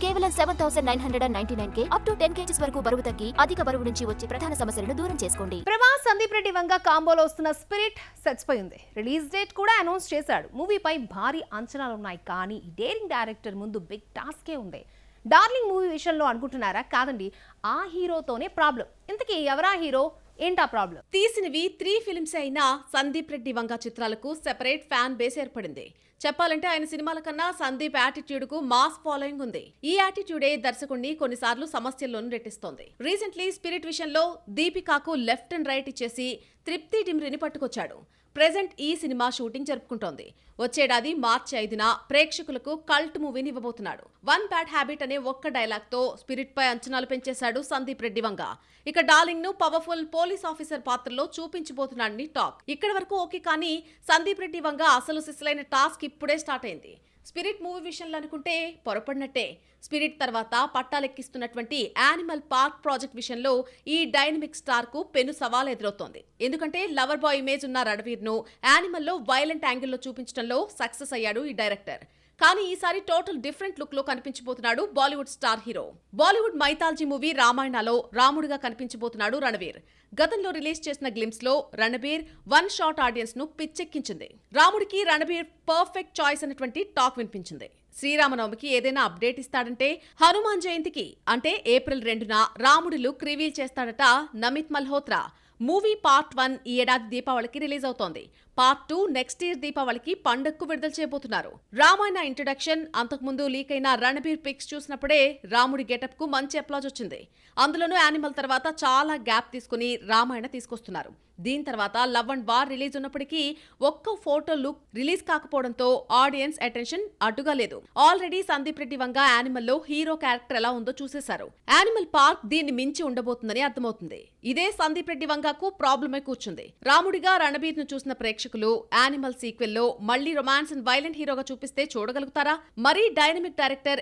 కేవలం 7,999K up to 10 kgs వరకు బరువు తగ్గి అధిక బరువు నుంచి వచ్చే ప్రధాన సమస్యలను దూరం చేసుకోండి. ప్రభాస్ సందీప్ రెడ్డి వంగ కాంబోలో వస్తున్న స్పిరిట్ సెట్స్ పై ఉంది. రిలీజ్ డేట్ కూడా అనౌన్స్ చేశాడు. మూవీపై భారీ అంచనాలు ఉన్నాయి, కానీ ఈ డేరింగ్ డైరెక్టర్ ముందు బిగ్ టాస్కే ఉంది. డార్లింగ్ మూవీ విషయంలో అనుకుంటున్నారా? కాదండి, ఆ హీరోతోనే ప్రాబ్లం. ఇంతకీ ఎవరా హీరో, ఏంటా ప్రాబ్లం? తీసినవి 3 ఫిల్మ్స్ అయినా సందీప్ రెడ్డి వంగ చిత్రాలకు సెపరేట్ ఫ్యాన్ బేస్ ఏర్పడింది. చెప్పాలంటే ఆయన సినిమాల కన్నా సందీప్ యాటిట్యూడ్ కు మాస్ ఫాలోయింగ్ ఉంది. ఈ యాటిట్యూడే దర్శకుడిని కొన్నిసార్లు సమస్యల్లోనూ రెట్టిస్తోంది. రీసెంట్లీ స్పిరిట్ విషయంలో దీపికాకు లెఫ్ట్ అండ్ రైట్ ఇచ్చేసి తృప్తి డిమ్రిని పట్టుకొచ్చాడు. ప్రెజెంట్ ఈ సినిమా షూటింగ్ జరుపుకుంటోంది. వచ్చేడాది మార్చి 5న ప్రేక్షకులకు కల్ట్ మూవీని ఇవ్వబోతున్నాడు. 1 బ్యాడ్ హ్యాబిట్ అనే ఒక్క డైలాగ్ తో స్పిరిట్ పై అంచనాలు పెంచేశాడు సందీప్ రెడ్డి వంగ. ఇక డార్లింగ్ ను పవర్ఫుల్ పోలీస్ ఆఫీసర్ పాత్రలో చూపించబోతున్నాడని టాక్. ఇక్కడి వరకు ఓకే, కానీ సందీప్ రెడ్డి వంగ అసలు సిసలైన టాస్క్ ఇప్పుడే స్టార్ట్ అయింది. స్పిరిట్ మూవీ విషయంలో అనుకుంటే పొరపడినట్టే. స్పిరిట్ తర్వాత పట్టాలెక్కిస్తున్నటువంటి యానిమల్ పార్క్ ప్రాజెక్ట్ విషయంలో ఈ డైనమిక్ స్టార్ కు పెను సవాల్ ఎదురవుతోంది. ఎందుకంటే లవర్ బాయ్ ఇమేజ్ ఉన్న రణవీర్ ను యానిమల్ లో వైలెంట్ యాంగిల్లో చూపించడంలో సక్సెస్ అయ్యాడు ఈ డైరెక్టర్. కానీ ఈసారి టోటల్ డిఫరెంట్ లుక్ లో కనిపించబోతున్నాడు Bollywood star hero. Bollywood mythology movie రామాయణలో రాముడిగా కనిపించబోతున్నాడు రణవీర్. గతంలో రిలీజ్ చేసిన గ్లిమ్స్ లో రణబీర్ 1 షాట్ ఆడియన్స్ ను పిచ్చెక్కించింది. రాముడికి రణబీర్ పర్ఫెక్ట్ చాయిస్ అన్నటువంటి టాక్ వినిపించింది. శ్రీరామనవమికి ఏదైనా అప్డేట్ ఇస్తాడంటే హనుమాన్ జయంతికి, అంటే ఏప్రిల్ 2న రాముడి లుక్ రివీల్ చేస్తాడట నమిత్ మల్హోత్రా. మూవీ పార్ట్ 1 ఈ ఏడాది దీపావళికి రిలీజ్ అవుతోంది. పార్ట్ 2 నెక్స్ట్ ఇయర్ దీపావళికి పండగకు విడుదల చేయబోతున్నారు. రామాయణ ఇంట్రడక్షన్, అంతకుముందు లీక్ అయిన రణబీర్ పిక్స్ చూసినప్పుడే రాముడి గెటప్ కు మంచి అప్లాజ్ వచ్చింది. అందులోనూ యానిమల్ తర్వాత చాలా గ్యాప్ తీసుకుని రామాయణ తీసుకొస్తున్నారు. దీని తర్వాత లవ్ అండ్ వార్ రిలీజ్ ఉన్నప్పటికీ ఒక్క ఫోటో లుక్ రిలీజ్ కాకపోవడంతో ఆడియన్స్ అటెన్షన్ అడ్డుగా లేదు. ఆల్రెడీ సందీప్ రెడ్డి వంగ యానిమల్ లో హీరో క్యారెక్టర్ ఎలా ఉందో చూసేశారు. యానిమల్ పార్క్ దీన్ని మించి ఉండబోతుందని అర్థమవుతుంది. ఇదే సందీప్ రెడ్డి వంగకు ప్రాబ్లమే కూర్చుంది. రాముడిగా రణబీర్ ను చూసిన ప్రేక్షకులు యానిమల్ సీక్వెల్ లో మళ్లీ రొమాన్స్ అండ్ వైలెంట్ హీరోగా చూపిస్తే చూడగలుగుతారా? మరీ డైనమిక్ డైరెక్టర్